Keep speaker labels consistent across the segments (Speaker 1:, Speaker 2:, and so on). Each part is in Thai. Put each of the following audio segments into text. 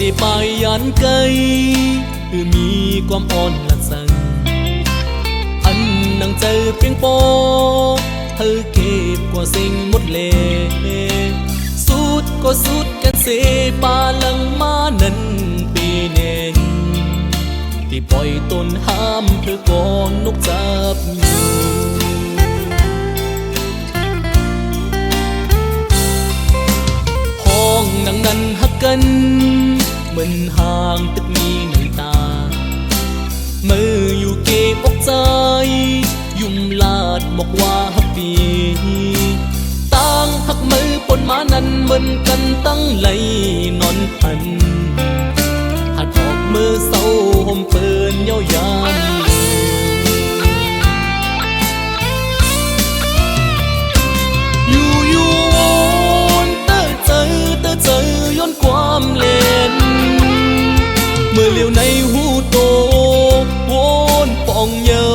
Speaker 1: ที่ไปยันไกลคือมีความอ่อนหลักสั่งอันนังเจอเพียงโปเธอเก็บกว่าสิ่งหมดเลสุดก็สุดกันเสปาลังมานั้นปีเน่งที่ปล่อยตนห้ามเธอก่อนนกจับอยู่ห้องนังนั้นหักกันเหมือนห่างตึกมีหน่อยตามืออยู่เก็บอกใจยุ่มลาดบอกว่าฮับปีต่างหักมือปนมานั้นเหมือนกันตั้งไหลนอนพันหัดออกมือเศร้าห่มเปินเย้ายามอยู่วนเตอเจอย้อนความเล่นเมื่อเลี้ยวในหูโตวนปองเยา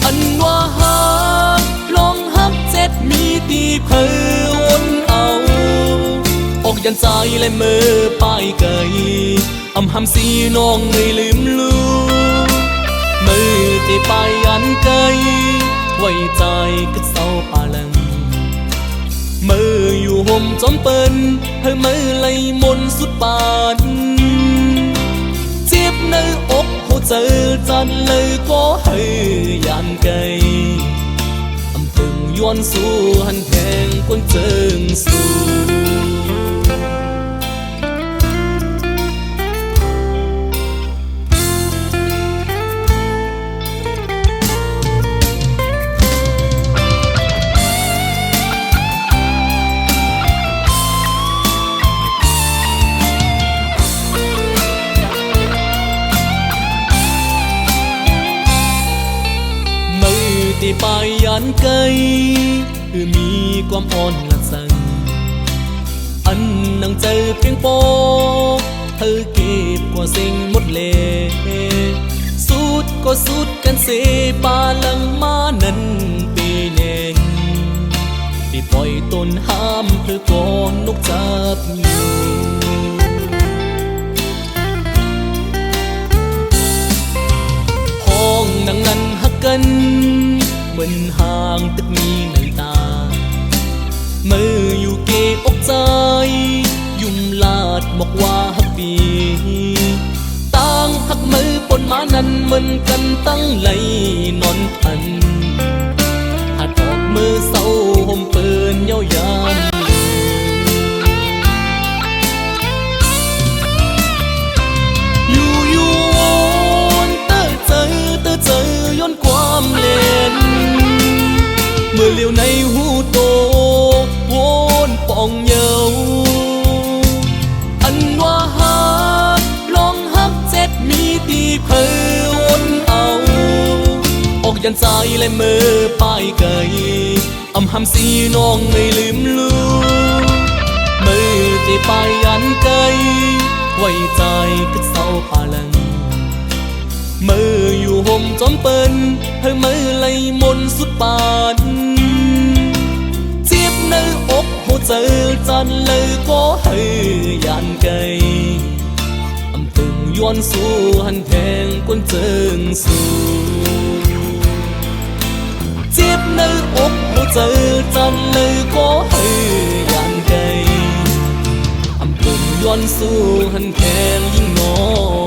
Speaker 1: อันว่าฮักลองฮักเจ็ดมีตีเพอวนเอาออกยันใจและมือป้ายไก่อำหำสีน้องไม่ลืมลูมือที่ป้ายยันไก่ไว้ใจก็เศร้าปาลังมืออยู่ห่มจอมเปิ้นเธอมือไหลมนสุดปานเจ็บในอกหัวใจจันเลยก็ให้ยานไกลอำพึงย้อนสู่หันแทงกวนเจิงสู่ที่ไปยันไกลคือมีความอ่อนหลักสั่งอันนังเจอเพียงโปเธอเก็บกว่าสิ่งหมดเลสุดก็สุดกันเสปาลังมานั้นปีเน่งที่ปล่อยตนห้ามเธอก่อนนกจับอยู่ห้องนังนั้นหักกันเหมือนห่างตึกมีหน่อยตามืออยู่เก็บอกใจยุ่มลาดบอกว่าฮับปีต่างหักมือปนมานั้นเหมือนกันตั้งไหลนอนพันหัดออกมือเศร้าห่มเปินเย้ายามอยู่วนเตอเจอย้อนความเล่นเมื่อเลี้ยวในหูโตวนปองเยาอันว่าฮักลองฮักเจ็ดมีตีเพอวนเอาออกยันใจและมือป้ายไก่อำหำสีน้องไม่ลืมลูมือที่ป้ายยันไก่ไว้ใจก็เศร้าปาลังมืออยู่ห่มจอมเปิ้นเธอมือไหลมนสุดปานเจ็บในอกหัวใจจันเลยก็ให้ยานไกลอำพึงย้อนสู่หันแทงกวนเจิงสู่เจ็บในอกหัวใจจันเลยก็ให้ยานไกลอำพึงย้อนสู่หันแทงยิ่งน้อย